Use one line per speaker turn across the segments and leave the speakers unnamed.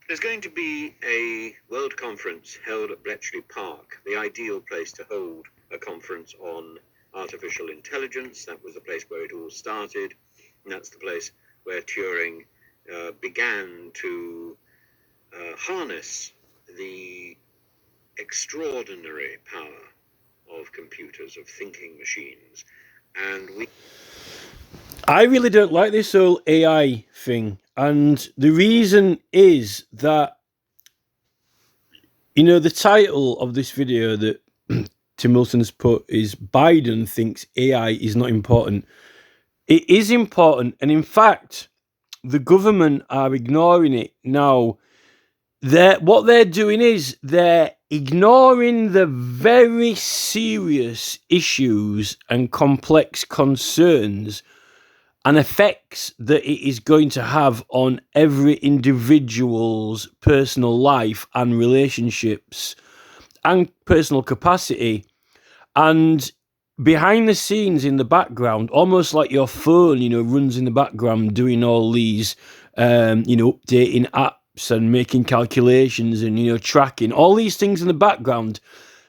There's going to be a world conference held at Bletchley Park, the ideal place to hold a conference on artificial intelligence. That was the place where it all started, and that's the place where Turing began to harness the extraordinary power of computers, of thinking machines. And
I really don't like this whole AI thing. And the reason is that, the title of this video that Tim Wilson's put is Biden thinks AI is not important. It is important. And in fact, the government are ignoring it now. What they're doing is they're ignoring the very serious issues and complex concerns and effects that it is going to have on every individual's personal life and relationships and personal capacity. And behind the scenes in the background, almost like your phone, runs in the background doing all these, updating apps and making calculations and, tracking all these things in the background.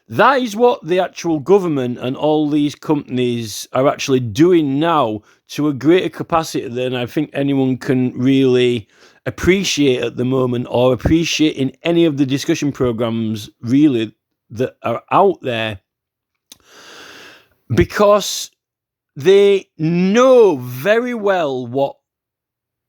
That is what the actual government and all these companies are actually doing now to a greater capacity than I think anyone can really appreciate at the moment, or appreciate in any of the discussion programs really that are out there, because they know very well what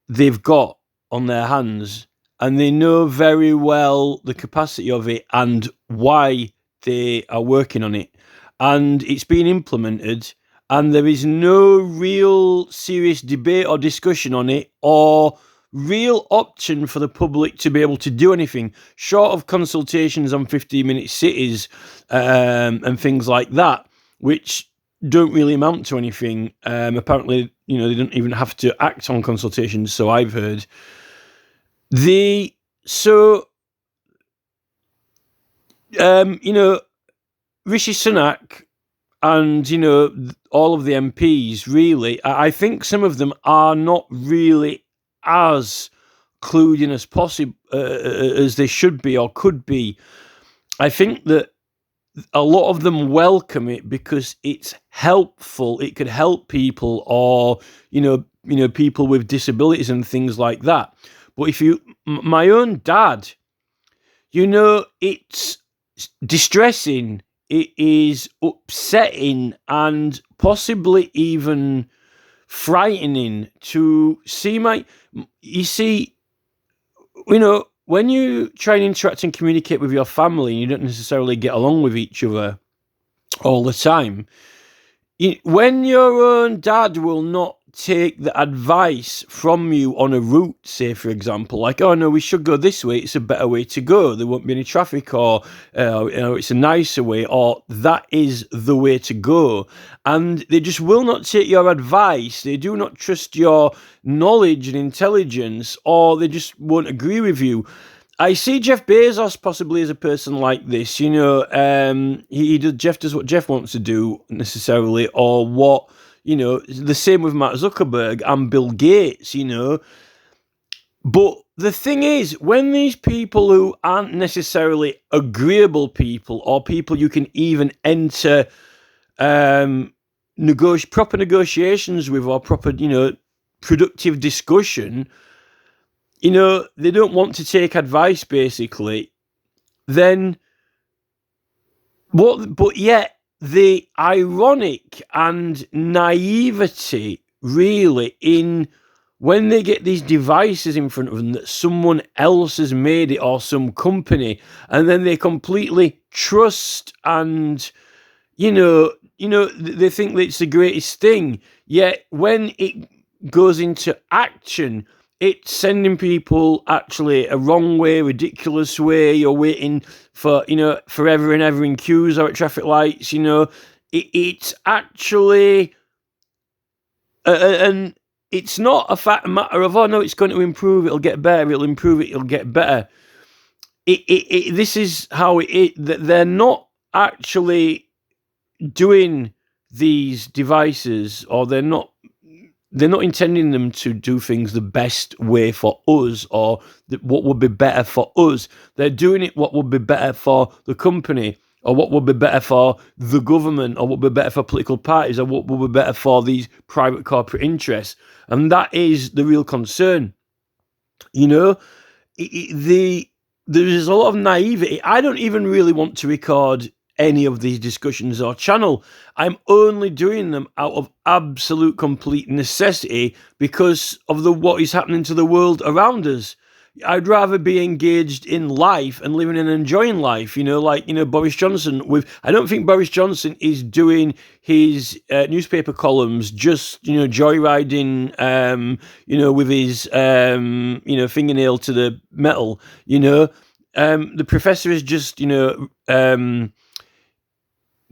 they've got on their hands, and they know very well the capacity of it and why they are working on it, and it's being implemented, and there is no real serious debate or discussion on it, or real option for the public to be able to do anything short of consultations on 15-minute cities and things like that, which don't really amount to anything. Apparently, they don't even have to act on consultations, so I've heard. Rishi Sunak and, all of the MPs, really, I think some of them are not really as clued in as possible as they should be or could be. I think that a lot of them welcome it because it's helpful. It could help people, or people with disabilities and things like that. But my own dad, it's distressing. It is upsetting and possibly even frightening to see you see, when you try and interact and communicate with your family and you don't necessarily get along with each other all the time, when your own dad will not take the advice from you on a route, say, for example, like, oh no, we should go this way, it's a better way to go, there won't be any traffic, or it's a nicer way, or that is the way to go, and they just will not take your advice, they do not trust your knowledge and intelligence, or they just won't agree with you. I see Jeff Bezos possibly as a person like this. Jeff does what Jeff wants to do necessarily, or what, the same with Mark Zuckerberg and Bill Gates, But the thing is, when these people who aren't necessarily agreeable people, or people you can even enter proper negotiations with, or proper, productive discussion, they don't want to take advice, basically, then but yet the ironic and naivety, really, in when they get these devices in front of them that someone else has made it, or some company, and then they completely trust, and they think that it's the greatest thing, yet when it goes into action, it's sending people actually a wrong way, ridiculous way. You're waiting for, forever and ever in queues or at traffic lights, It's actually, and it's not a matter of, oh no, it's going to improve, it'll get better, it'll improve it, it'll get better. This is how they're not actually doing these devices, or they're not they're not intending them to do things the best way for us or what would be better for us. They're doing it what would be better for the company, or what would be better for the government, or what would be better for political parties, or what would be better for these private corporate interests. And that is the real concern. You know, there is a lot of naivety. I don't even really want to record any of these discussions or channel. I'm only doing them out of absolute complete necessity because of what is happening to the world around us. I'd rather be engaged in life and living and enjoying life, like Boris Johnson. I don't think Boris Johnson is doing his newspaper columns just joyriding, with his fingernail to the metal. The professor is just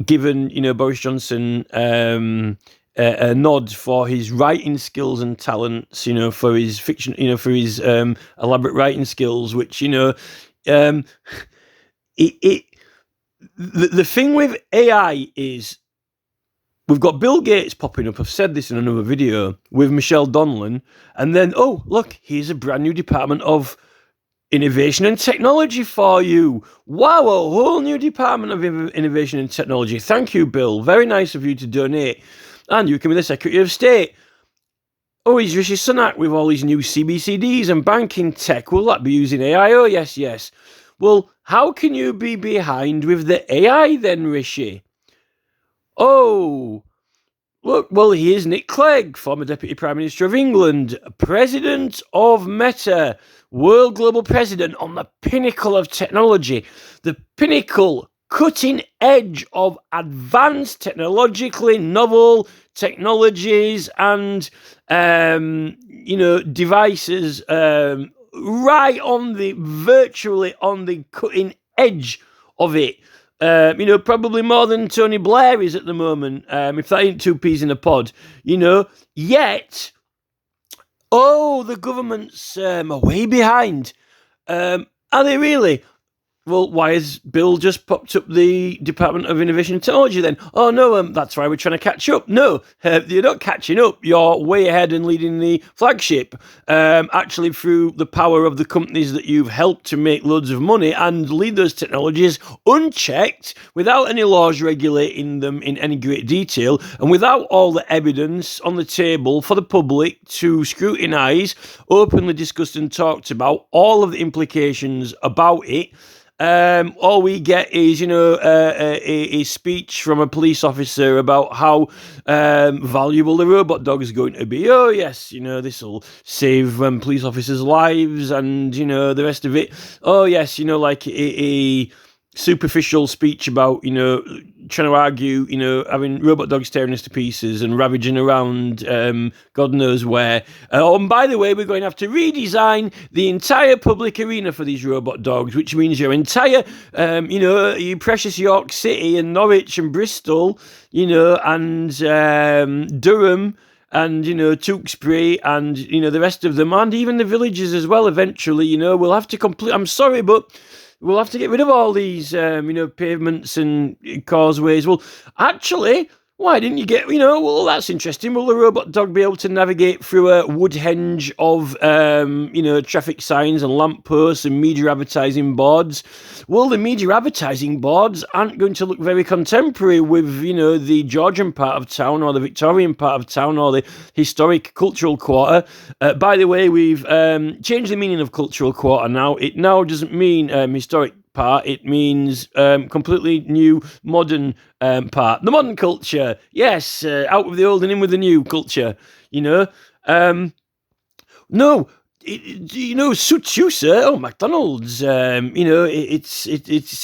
given Boris Johnson a nod for his writing skills and talents, for his fiction, for his elaborate writing skills, which the thing with AI is we've got Bill Gates popping up. I've said this in another video with Michelle Donlan, and then look, here's a brand new Department of Innovation and Technology for you. Wow, a whole new Department of Innovation and Technology. Thank you, Bill. Very nice of you to donate. And you can be the Secretary of State. Oh, he's Rishi Sunak with all these new CBCDs and banking tech. Will that be using AI? Oh, yes. Well, how can you be behind with the AI then, Rishi? Oh, look, well, here's Nick Clegg, former Deputy Prime Minister of England, President of Meta, world global president on the pinnacle of technology, the pinnacle, cutting edge of advanced technologically novel technologies and devices, right virtually on the cutting edge of it. Probably more than Tony Blair is at the moment, if that ain't two peas in a pod, yet, the government's way behind. Are they really? Well, why has Bill just popped up the Department of Innovation and Technology then? Oh, no, that's why we're trying to catch up. No, you're not catching up. You're way ahead and leading the flagship, actually through the power of the companies that you've helped to make loads of money and lead those technologies unchecked, without any laws regulating them in any great detail, and without all the evidence on the table for the public to scrutinise, openly discussed and talked about, all of the implications about it. All we get is, a speech from a police officer about how valuable the robot dog is going to be. Oh, yes, this will save police officers' lives and, the rest of it. Oh, yes, like a superficial speech about, trying to argue, having robot dogs tearing us to pieces and ravaging around God knows where. And by the way, we're going to have to redesign the entire public arena for these robot dogs, which means your entire, your precious York City and Norwich and Bristol, and Durham and, Tewkesbury and, the rest of them, and even the villages as well eventually, we'll have to I'm sorry, but we'll have to get rid of all these, pavements and causeways. Well, actually, why didn't you get, that's interesting. Will the robot dog be able to navigate through a wood henge of, traffic signs and lampposts and media advertising boards? Well, the media advertising boards aren't going to look very contemporary with, the Georgian part of town or the Victorian part of town or the historic cultural quarter. By the way, we've changed the meaning of cultural quarter now. It now doesn't mean historic part, it means completely new modern part. The modern culture, yes, out with the old and in with the new culture, no, suits you, sir. Oh, McDonald's, it's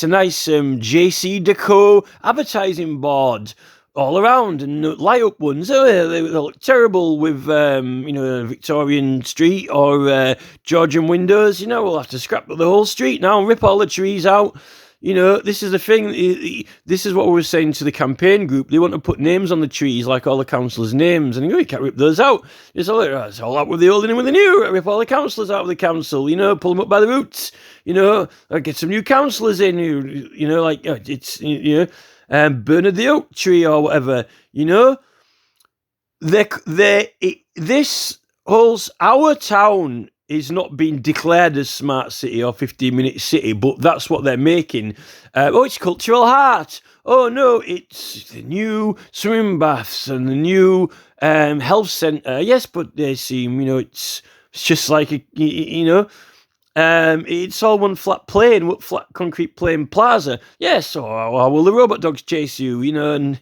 a nice JC Deco advertising board all around, and light up ones. Oh, they look terrible with, Victorian street or Georgian windows. We'll have to scrap the whole street now and rip all the trees out. This is the thing. This is what we were saying to the campaign group. They want to put names on the trees, like all the councillors' names, and you can't rip those out. It's all out with the old and in with the new. Rip all the councillors out of the council. Pull them up by the roots. Get some new councillors in. Bernard the oak tree or whatever. this whole our town is not being declared as smart city or 15-minute city, but that's what they're making. It's cultural heart. Oh no, it's the new swimming baths and the new health centre. Yes, but they seem, it's just like it's all one flat concrete plain plaza. Yes, so how will the robot dogs chase you, and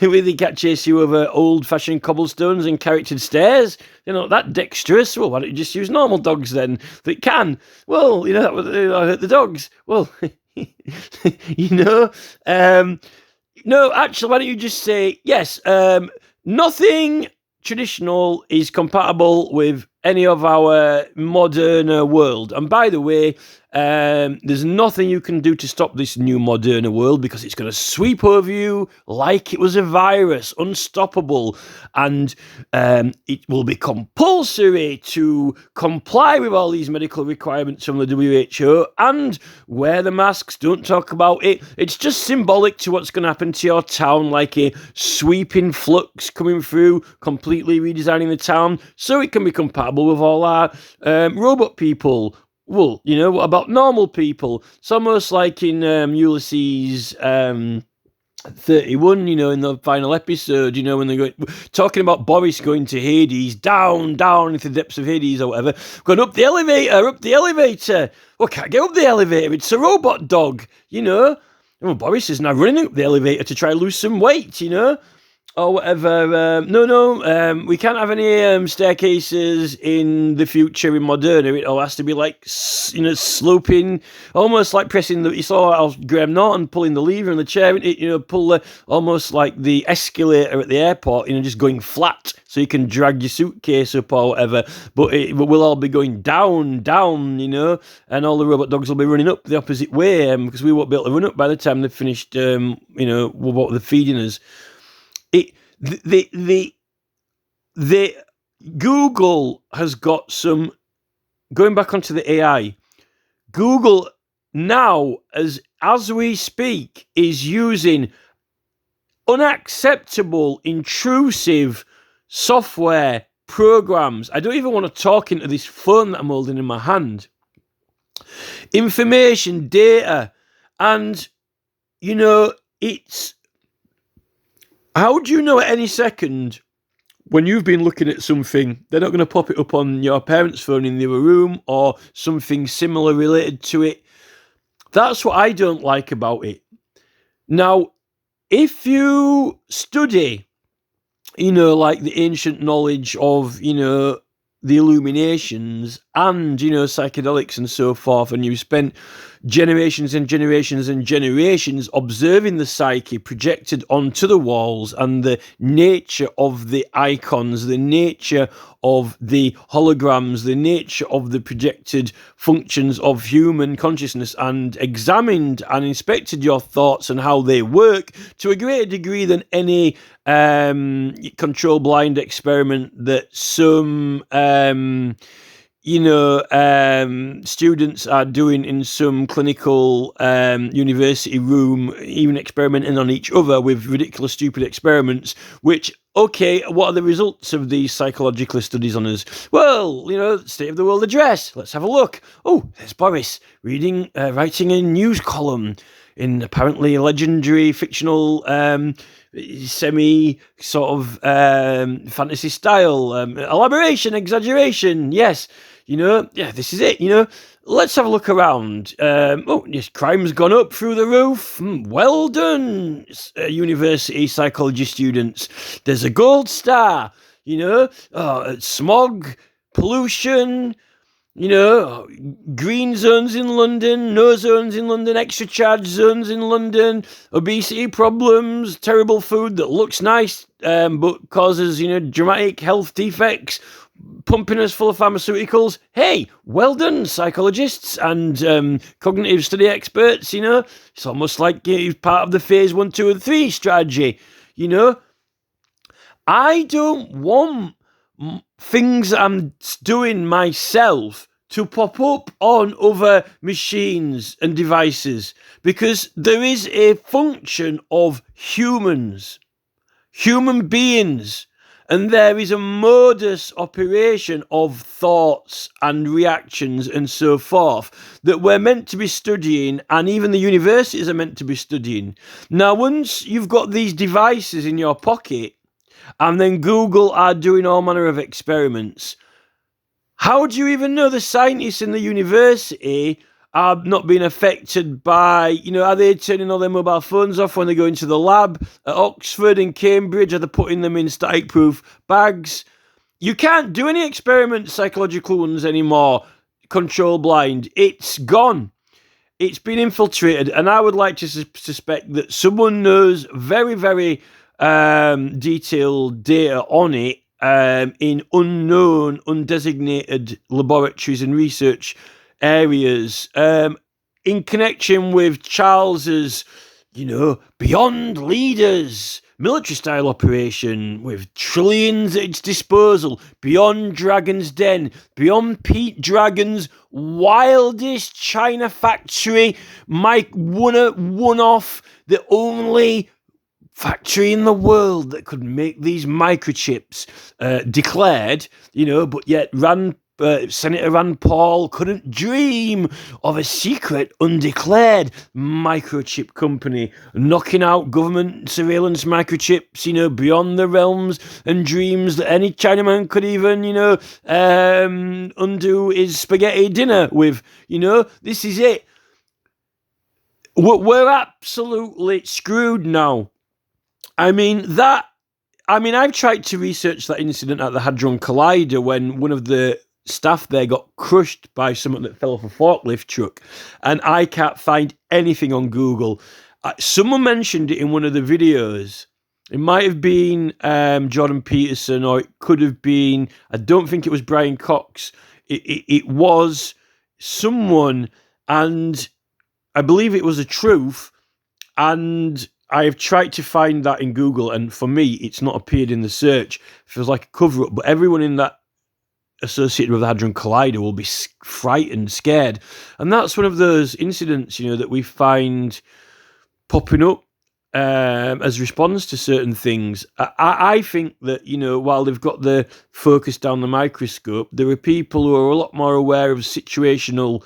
they can't chase you over old-fashioned cobblestones and charactered stairs? That dexterous. Well, why don't you just use normal dogs then that can? Well, that would hurt the dogs. Well, no, actually, why don't you just say, yes, nothing traditional is compatible with any of our modern world. And by the way, there's nothing you can do to stop this new modern world, because it's going to sweep over you like it was a virus, unstoppable. And it will be compulsory to comply with all these medical requirements from the WHO and wear the masks. Don't talk about it. It's just symbolic to what's going to happen to your town, like a sweeping flux coming through, completely redesigning the town so it can be compatible with all our robot people. Well, what about normal people? It's almost like in Ulysses 31, in the final episode, when they're talking about Boris going to Hades, down into the depths of Hades or whatever, going up the elevator. Well, can't get up the elevator. It's a robot dog, Well, Boris is now running up the elevator to try to lose some weight, or whatever. No, we can't have any staircases in the future in Moderna. It all has to be like, sloping, almost like pressing you saw how Graham Norton pulling the lever in the chair, pull almost like the escalator at the airport, just going flat so you can drag your suitcase up or whatever. But we'll all be going down, and all the robot dogs will be running up the opposite way because we won't be able to run up by the time they've finished, what they're feeding us. The Google has got some, going back onto the AI, Google now, as we speak, is using unacceptable, intrusive software programs. I don't even want to talk into this phone that I'm holding in my hand. Information, data, and, it's... How do you know at any second when you've been looking at something, they're not going to pop it up on your parents' phone in the other room or something similar related to it? That's what I don't like about it. Now, if you study, like the ancient knowledge of, the Illuminations and, psychedelics and so forth, and you spent generations and generations and generations observing the psyche projected onto the walls and the nature of the icons, the nature of the holograms, the nature of the projected functions of human consciousness, and examined and inspected your thoughts and how they work to a greater degree than any control blind experiment that some students are doing in some clinical university room, even experimenting on each other with ridiculous, stupid experiments, which, okay, what are the results of these psychological studies on us? Well, State of the World Address. Let's have a look. Oh, there's Boris writing a news column in apparently legendary, fictional, semi sort of fantasy style, elaboration, exaggeration. Yes, this is it. Let's have a look around. Yes, crime's gone up through the roof. Well done, university psychology students. There's a gold star. Smog, pollution. Green zones in London, no zones in London, extra charge zones in London, obesity problems, terrible food that looks nice but causes, dramatic health defects, pumping us full of pharmaceuticals. Hey, well done, psychologists and cognitive study experts, It's almost like you're part of the phase 1, 2, and 3 strategy, I don't want things I'm doing myself to pop up on other machines and devices, because there is a function of human beings, And there is a modus operation of thoughts and reactions and so forth that we're meant to be studying, and even the universities are meant to be studying. Now, once you've got these devices in your pocket, and then Google are doing all manner of experiments, how do you even know the scientists in the university are not being affected by, are they turning all their mobile phones off when they go into the lab at Oxford and Cambridge? Are they putting them in static-proof bags? You can't do any experiments, psychological ones anymore, control blind. It's gone. It's been infiltrated, and I would like to suspect that someone knows very, very detailed data on it in unknown, undesignated laboratories and research areas in connection with Charles's, Beyond Leaders military-style operation with trillions at its disposal, beyond Dragon's Den, beyond Pete Dragon's wildest China factory, one-off, the only factory in the world that could make these microchips, declared, but yet Senator Rand Paul couldn't dream of a secret, undeclared microchip company knocking out government surveillance microchips, beyond the realms and dreams that any Chinaman could even, undo his spaghetti dinner with. This is it. We're absolutely screwed now. I've tried to research that incident at the Hadron Collider when one of the staff there got crushed by someone that fell off a forklift truck, and I can't find anything on Google. Someone mentioned it in one of the videos. It might have been Jordan Peterson, or it could have been, I don't think it was Brian Cox. It was someone, and I believe it was a truth, and I have tried to find that in Google, and for me, it's not appeared in the search. It feels like a cover-up, but everyone in that associated with the Hadron Collider will be frightened, scared. And that's one of those incidents, that we find popping up as response to certain things. I think that, while they've got the focus down the microscope, there are people who are a lot more aware of situational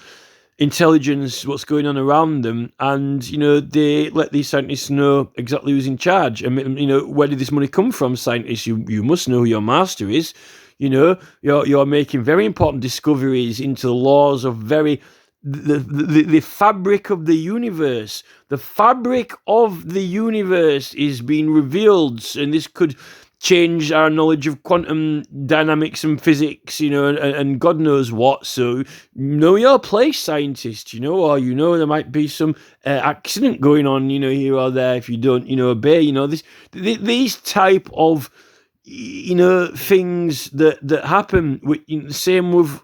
intelligence, what's going on around them, and they let these scientists know exactly who's in charge. Where did this money come from, scientists? You must know who your master is. You're making very important discoveries into the laws of the fabric of the universe. The fabric of the universe is being revealed, and this could change our knowledge of quantum dynamics and physics, and God knows what. So know your place, scientist, or there might be some accident going on, here or there if you don't, obey. These type of things that happen. The same with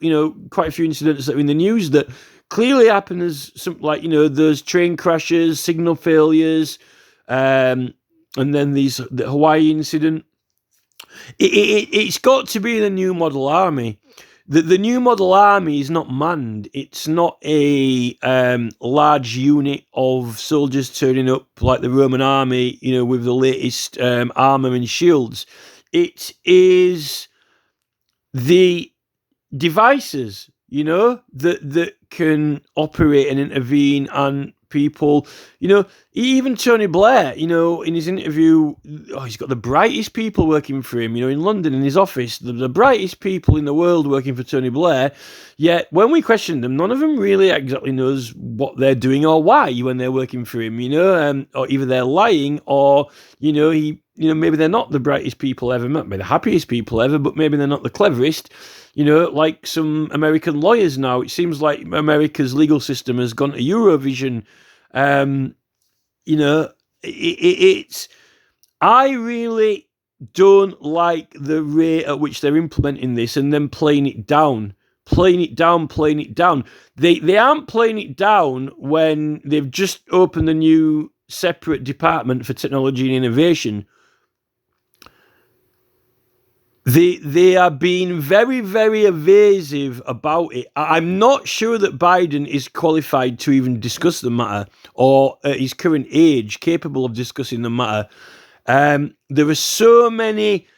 quite a few incidents that are in the news that clearly happen as some those train crashes, signal failures, and then the Hawaii incident. It's got to be the new model army. The new model army is not manned. It's not a large unit of soldiers turning up like the Roman army, with the latest armor and shields. It is the devices, that can operate and intervene, and people, even Tony Blair, in his interview, he's got the brightest people working for him, in London in his office, the brightest people in the world working for Tony Blair. Yet when we question them, none of them really exactly knows what they're doing or why when they're working for him, or either they're lying or, maybe they're not the brightest people ever, maybe the happiest people ever, but maybe they're not the cleverest. Like some American lawyers now. It seems like America's legal system has gone to Eurovision. It's. I really don't like the rate at which they're implementing this and then playing it down. They aren't playing it down when they've just opened a new separate department for technology and innovation. They are being very, very evasive about it. I'm not sure that Biden is qualified to even discuss the matter, or at his current age, capable of discussing the matter. There are so many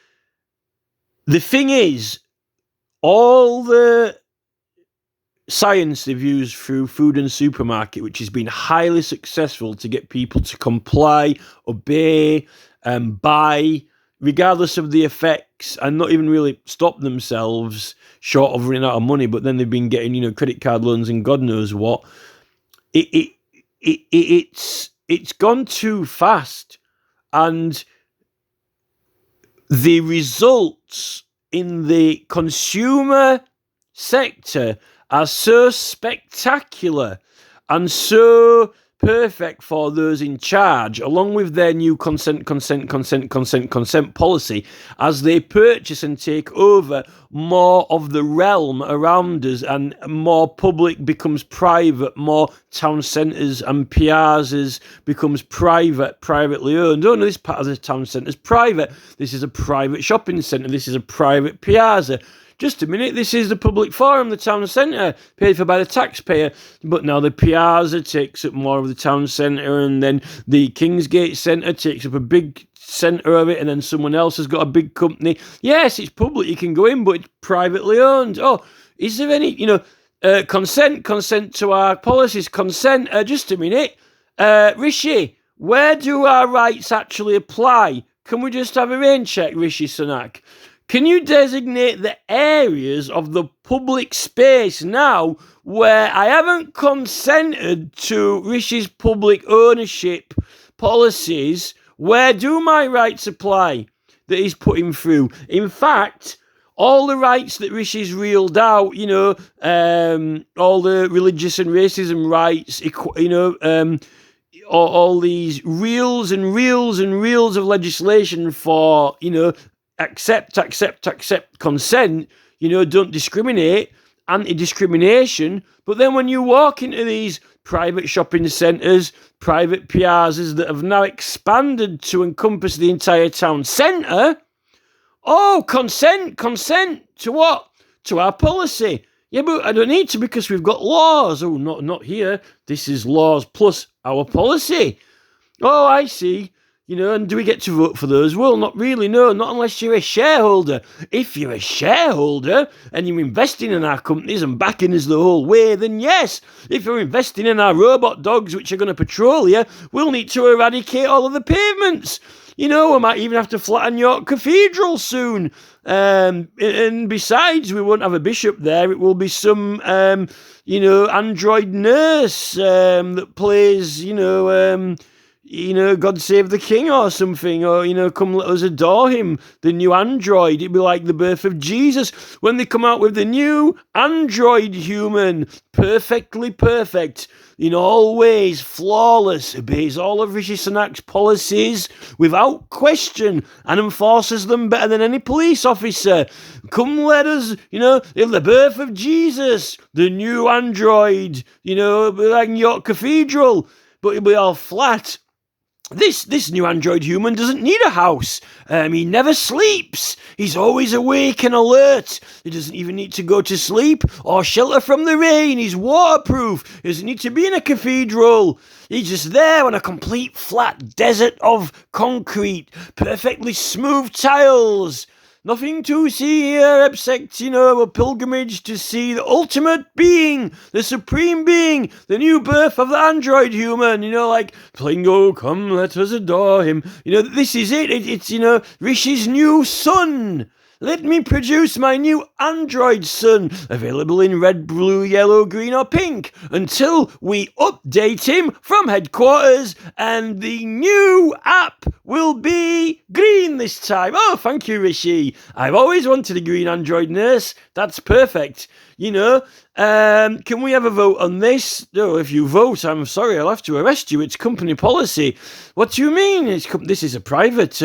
the thing is, all the science they've used through Food and Supermarket, which has been highly successful to get people to comply, obey, buy, regardless of the effects, and not even really stop themselves short of running out of money, but then they've been getting, credit card loans and God knows what. It's gone too fast, and the results in the consumer sector are so spectacular and so perfect for those in charge, along with their new consent policy, as they purchase and take over more of the realm around us, and more public becomes private, more town centres and piazzas becomes privately owned. Oh no, this part of the town centre is private. This is a private shopping centre. This is a private piazza. Just a minute, this is the public forum, the town centre, paid for by the taxpayer. But now the piazza takes up more of the town centre, and then the Kingsgate Centre takes up a big centre of it, and then someone else has got a big company. Yes, it's public, you can go in, but it's privately owned. Oh, is there any, consent to our policies, consent, just a minute. Rishi, where do our rights actually apply? Can we just have a rain check, Rishi Sunak? Can you designate the areas of the public space now where I haven't consented to Rishi's public ownership policies? Where do my rights apply that he's putting through? In fact, all the rights that Rishi's reeled out, all the religious and racism rights, all these reels and reels and reels of legislation for, accept, consent, don't discriminate, anti-discrimination. But then when you walk into these private shopping centres, private piazzas that have now expanded to encompass the entire town centre, oh, consent to what? To our policy. Yeah, but I don't need to because we've got laws. Oh, not here. This is laws plus our policy. Oh, I see. And do we get to vote for those? Well, not really, no, not unless you're a shareholder. If you're a shareholder and you're investing in our companies and backing us the whole way, then yes. If you're investing in our robot dogs, which are going to patrol you, we'll need to eradicate all of the pavements. We might even have to flatten York Cathedral soon. And besides, we won't have a bishop there. It will be some, android nurse that plays, God Save the King or something, or, come let us adore him, the new android. It'd be like the birth of Jesus when they come out with the new android human, perfectly perfect, in all ways, flawless, obeys all of Rishi Sunak's policies without question, and enforces them better than any police officer. Come let us, in the birth of Jesus, the new android, like York Cathedral, but it'll be all flat. This new android human doesn't need a house. He never sleeps. He's always awake and alert. He doesn't even need to go to sleep or shelter from the rain. He's waterproof. He doesn't need to be in a cathedral. He's just there on a complete flat desert of concrete, perfectly smooth tiles. Nothing to see here except, a pilgrimage to see the ultimate being, the supreme being, the new birth of the android human, like, Plingo, come, let us adore him. This is it. It's Rishi's new son. Let me produce my new android son, available in red, blue, yellow, green or pink, until we update him from headquarters, and the new app will be green this time. Oh, thank you, Rishi. I've always wanted a green android nurse. That's perfect. Can we have a vote on this? No, if you vote, I'm sorry, I'll have to arrest you. It's company policy. What do you mean? This is a private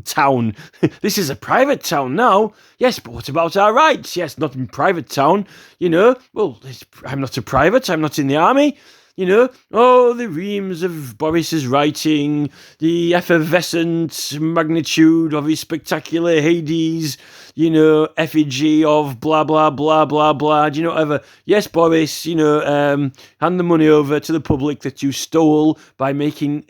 town. This is a private town now. Yes, but what about our rights? Yes, not in private town. Well, I'm not a private. I'm not in the army. The reams of Boris's writing, the effervescent magnitude of his spectacular Hades, effigy of blah, blah, blah, blah, blah, whatever. Yes, Boris, hand the money over to the public that you stole by making,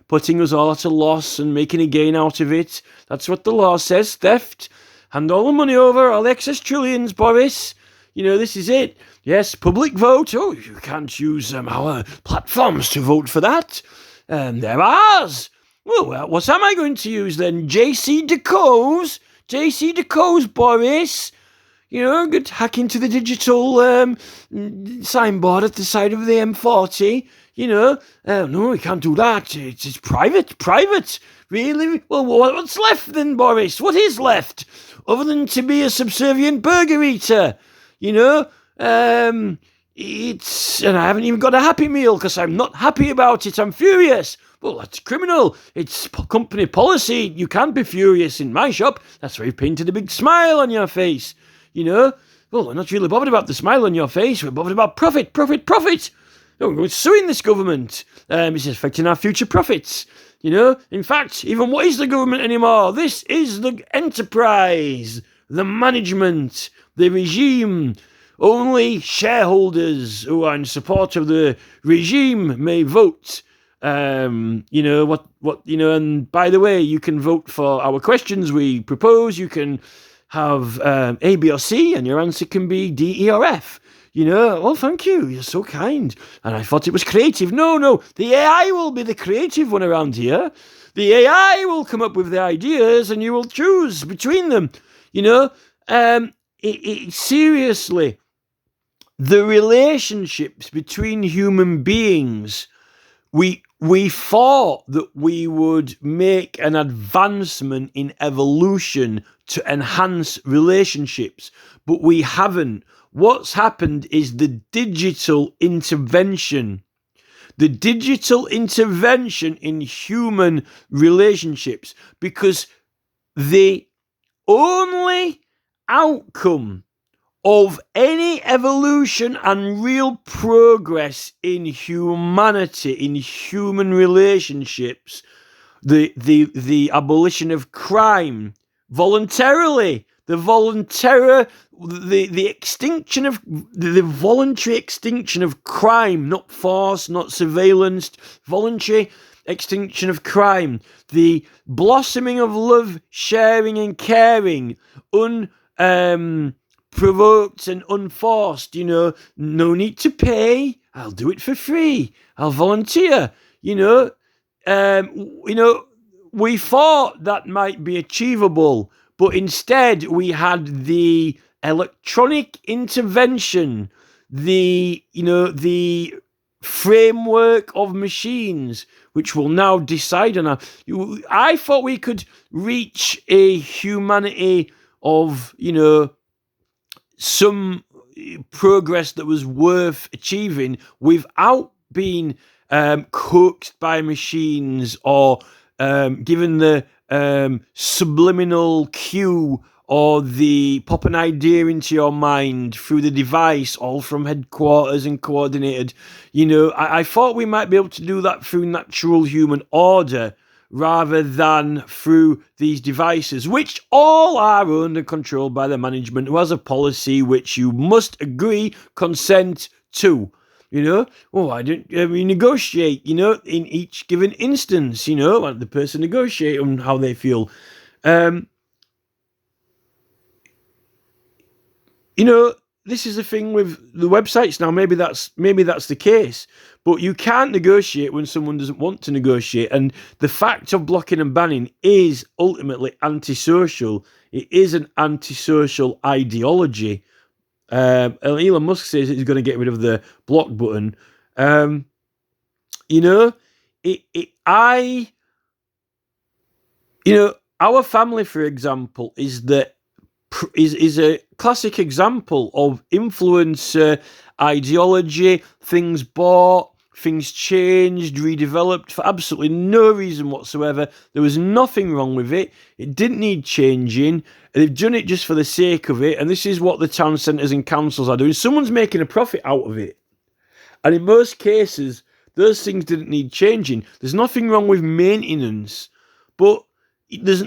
putting us all at a loss and making a gain out of it. That's what the law says, theft. Hand all the money over, all the excess trillions, Boris. This is it. Yes, public vote. Oh, you can't use our platforms to vote for that. They're ours. Well, what am I going to use then? JC Deco's? JC Deco's, Boris. Good hack into the digital signboard at the side of the M40. No, we can't do that. It's private. Really? Well, what's left then, Boris? What is left? Other than to be a subservient burger eater. And I haven't even got a Happy Meal because I'm not happy about it. I'm furious. Well, that's criminal. It's company policy. You can't be furious in my shop. That's why you've painted a big smile on your face. Well, we're not really bothered about the smile on your face. We're bothered about profit. No, we're suing this government. It's affecting our future profits. In fact, even what is the government anymore? This is the enterprise, the management, the regime. Only shareholders who are in support of the regime may vote. And by the way, you can vote for our questions we propose. You can have A, B, or C, and your answer can be D, E, or F. Oh, thank you. You're so kind. And I thought it was creative. No. The AI will be the creative one around here. The AI will come up with the ideas, and you will choose between them. Seriously, the relationships between human beings, we thought that we would make an advancement in evolution to enhance relationships, but we haven't. What's happened is the digital intervention in human relationships, because the only outcome of any evolution and real progress in humanity, in human relationships, the abolition of crime voluntarily, the extinction of the voluntary extinction of crime, not forced, not surveillance, voluntary extinction of crime, the blossoming of love, sharing and caring, provoked and unforced, no need to pay, I'll do it for free, I'll volunteer, we thought that might be achievable, but instead we had the electronic intervention, the framework of machines, which will now decide on our. I thought we could reach a humanity of, some progress that was worth achieving without being coaxed by machines or given the subliminal cue or the pop an idea into your mind through the device, all from headquarters and coordinated. I thought we might be able to do that through natural human order rather than through these devices, which all are owned and controlled by the management, who has a policy which you must consent to. Why don't we negotiate, in each given instance, let the person negotiate on how they feel. This is the thing with the websites now. Maybe that's the case, but you can't negotiate when someone doesn't want to negotiate. And the fact of blocking and banning is ultimately antisocial. It is an antisocial ideology. Elon Musk says he's going to get rid of the block button. Our family, for example, is a classic example of influencer ideology. Things bought, things changed, redeveloped for absolutely no reason whatsoever. There was nothing wrong with it. It didn't need changing. They've done it just for the sake of it. And this is what the town centres and councils are doing. Someone's making a profit out of it. And in most cases, those things didn't need changing. There's nothing wrong with maintenance. But there's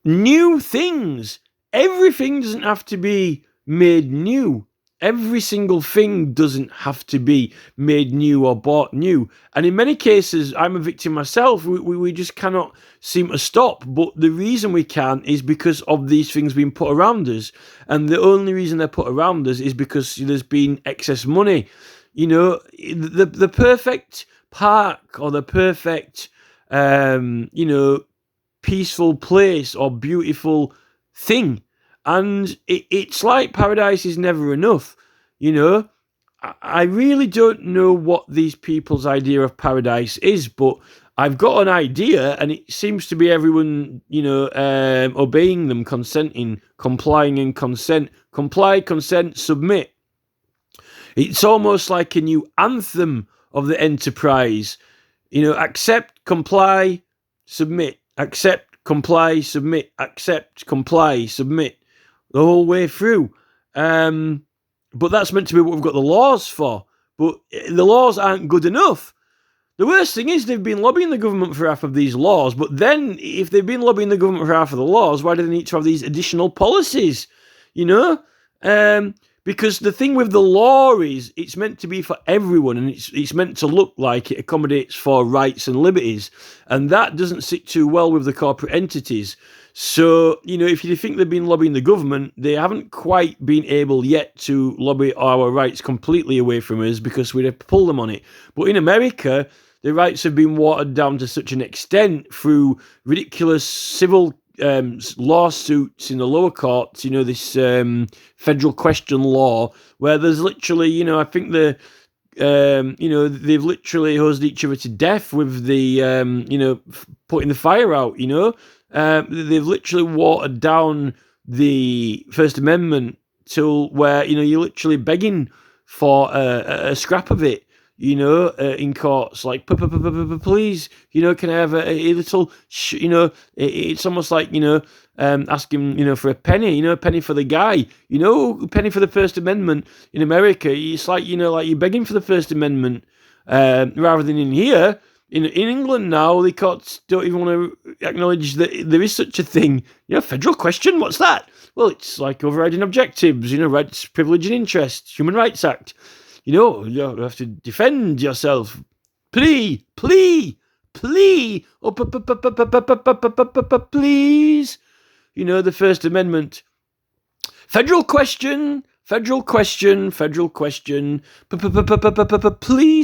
new things. Everything doesn't have to be made new. every single thing doesn't have to be made new or bought new. And in many cases, I'm a victim myself. We just cannot seem to stop. But the reason we can't is because of these things being put around us. And the only reason they're put around us is because there's been excess money. You know, the perfect park or the perfect, you know, peaceful place or beautiful thing. And it's like paradise is never enough, you know. I really don't know what these people's idea of paradise is, but I've got an idea, and it seems to be everyone, you know, obeying them, consenting, complying and consent. Comply, consent, submit. It's almost like a new anthem of the enterprise. You know, accept, comply, submit. Accept, comply, submit. Accept, comply, submit. The whole way through. But that's meant to be what we've got the laws for. But the laws aren't good enough. The worst thing is they've been lobbying the government for half of these laws. But then, if they've been lobbying the government for half of the laws, why do they need to have these additional policies? You know? Because the thing with the law is it's meant to be for everyone, and it's meant to look like it accommodates for rights and liberties. And that doesn't sit too well with the corporate entities. So, you know, if you think they've been lobbying the government, they haven't quite been able yet to lobby our rights completely away from us because we'd have to pull them on it. But in America, the rights have been watered down to such an extent through ridiculous civil lawsuits in the lower courts, you know, this federal question law, where there's literally, you know, I think you know, they've literally hosed each other to death with the, you know, putting the fire out, you know. They've literally watered down the First Amendment till where, you know, you're literally begging for a scrap of it, you know, in courts, like, please, you know, can I have a little, you know, it's almost like, you know, asking, you know, for a penny, you know, a penny for the guy, you know, a penny for the First Amendment in America. It's like, you know, like you're begging for the First Amendment, rather than in here. In England now, the courts don't even want to acknowledge that there is such a thing. You know, federal question, what's that? Well, it's like overriding objectives, you know, rights, privilege and interest, Human Rights Act. You know, you have to defend yourself. Plea, oh, please. You know, the First Amendment. Federal question. Please,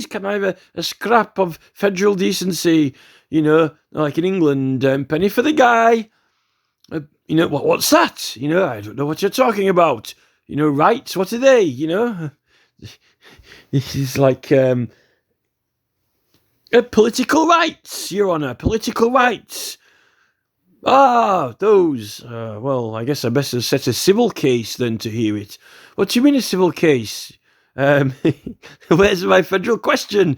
can I have a scrap of federal decency? You know, like in England, penny for the guy. You know, what's that? You know, I don't know what you're talking about. You know, rights, what are they? You know, this is like political rights, Your Honour, political rights. Ah, those. Well, I guess I best have set a civil case then to hear it. What do you mean a civil case? Where's my federal question?